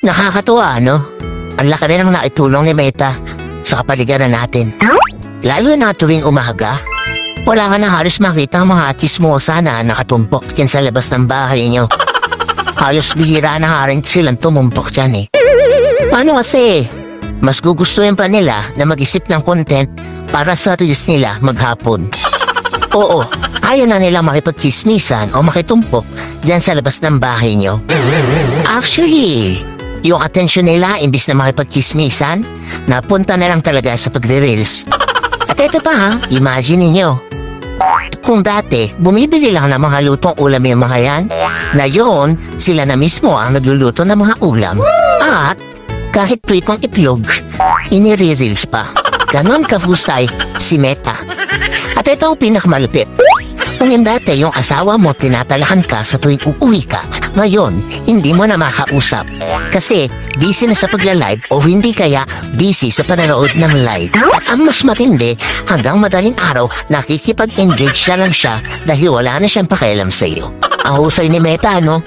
Nakakatuwa, no? Ang laki rin ang naitulong ni Meta sa kapaligiran natin. Lalo na tuwing umaga, wala ka na halos makita ang mga chismosa na nakatumpok dyan sa labas ng bahay niyo. Halos bihira na nga rin silang tumumpok dyan eh. Paano kasi? Mas gugustuhin pa nila na mag-isip ng content para sa reels nila maghapon. Oo, ayaw na nila makipagchismisan o makitumpok dyan sa labas ng bahay niyo. Actually, yung atensyon nila imbis na makipagchismisan, napunta na lang talaga sa pagre-reels. At ito pa ha, imagine niyo. Kung dati, bumibili lang ng mga lutong ulam yung mga yan, ngayon, sila na mismo ang nagluluto ng mga ulam. At kahit pritong itlog, inire-reels pa. Ganon kahusay si Meta. At ito ang pinakamalupit. Kung yung dati yung asawa mo tinatalakan ka sa tuwing uuwi ka, ngayon, hindi mo na makausap. Kasi busy na sa pagla-live o hindi kaya busy sa panonood ng live. At ang mas matindi, hanggang madaling araw, nakikipag-engage na lang siya dahil wala na siyang pakialam sa iyo. Ang husay ni Meta, no?